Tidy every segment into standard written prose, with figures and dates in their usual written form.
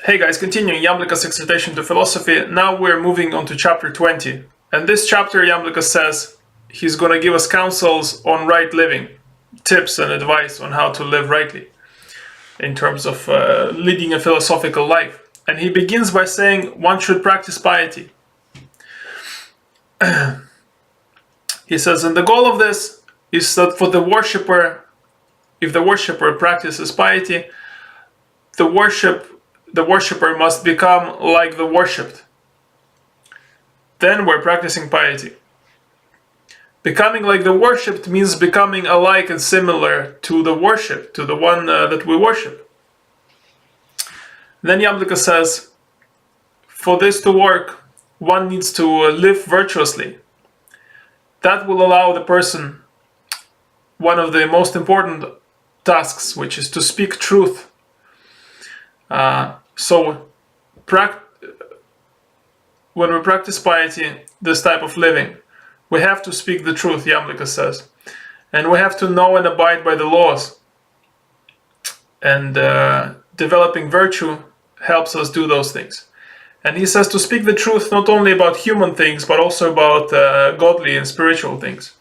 Hey guys, continuing Iamblichus' Exhortation to Philosophy. Now we're moving on to chapter 20. And this chapter, Iamblichus says, he's going to give us counsels on right living, tips and advice on how to live rightly in terms of leading a philosophical life. And he begins by saying one should practice piety. He says, and the goal of this is that for the worshipper, if the worshipper practices piety, the worshipper must become like the worshipped. Then we're practicing piety. Becoming like the worshipped means becoming alike and similar to the worship, to the one that we worship. Then Iamblichus says, for this to work, one needs to live virtuously. That will allow the person one of the most important tasks, which is to speak truth. So when we practice piety, this type of living, we have to speak the truth, Iamblichus says. And we have to know and abide by the laws. And developing virtue helps us do those things. And he says to speak the truth not only about human things, but also about godly and spiritual things.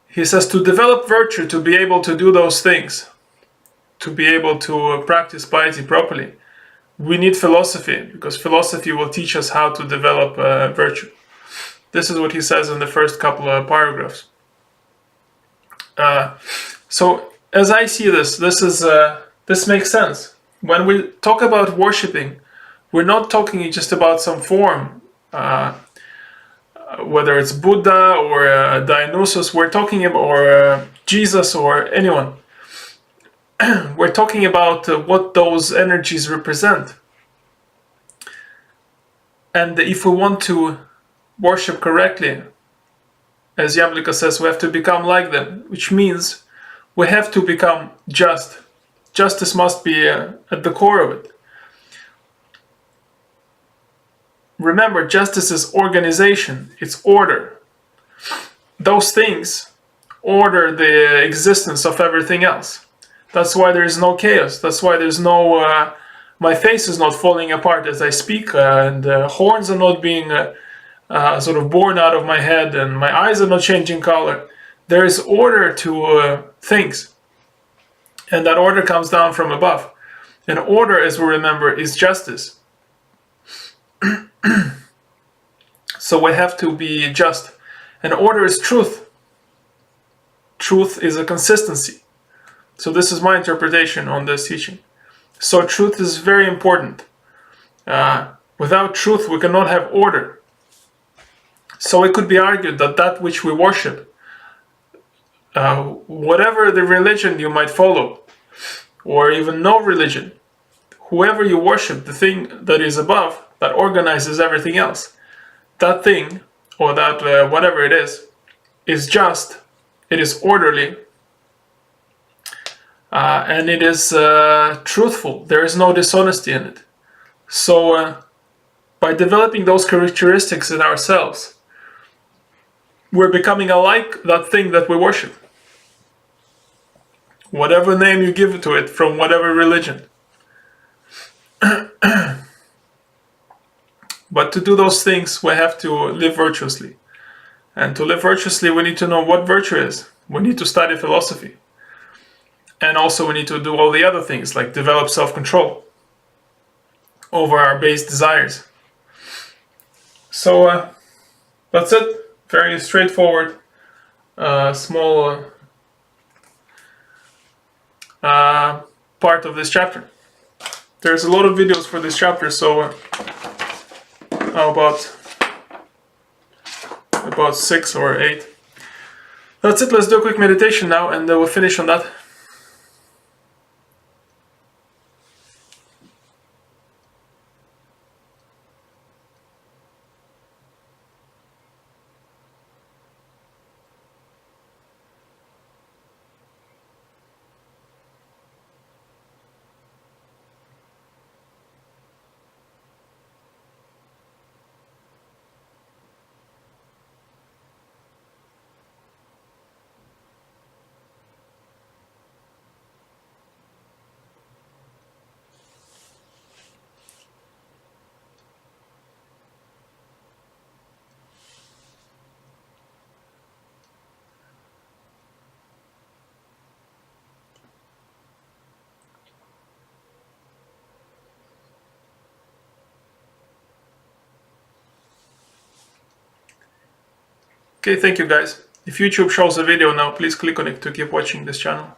He says to develop virtue, to be able to do those things, to be able to practice piety properly, we need philosophy, because philosophy will teach us how to develop virtue. This is what he says in the first couple of paragraphs. So as I see this makes sense. When we talk about worshipping, we're not talking just about some form, whether it's Buddha or Dionysus, we're talking about, or Jesus or anyone. We're talking about what those energies represent. And if we want to worship correctly, as Iamblichus says, we have to become like them, which means we have to become just. Justice must be at the core of it. Remember, justice is organization, it's order. Those things order the existence of everything else. That's why there is no chaos. That's why there's no, my face is not falling apart as I speak, and horns are not being sort of born out of my head, and my eyes are not changing color. There is order to things. And that order comes down from above. And order, as we remember, is justice. So we have to be just. And order is truth. Truth is a consistency. So this is my interpretation on this teaching. So truth is very important. Without truth, we cannot have order. So it could be argued that that which we worship, whatever the religion you might follow, or even no religion, whoever you worship, the thing that is above, that organizes everything else, that thing, or that whatever it is just, it is orderly, and it is truthful. There is no dishonesty in it. So by developing those characteristics in ourselves, we're becoming alike that thing that we worship. Whatever name you give to it from whatever religion. But to do those things, we have to live virtuously. And to live virtuously, we need to know what virtue is. We need to study philosophy. And also we need to do all the other things, like develop self-control over our base desires. So that's it. Very straightforward, small part of this chapter. There's a lot of videos for this chapter, so about 6 or 8. That's it. Let's do a quick meditation now, and we'll finish on that. Okay, thank you guys. If YouTube shows a video now, please click on it to keep watching this channel.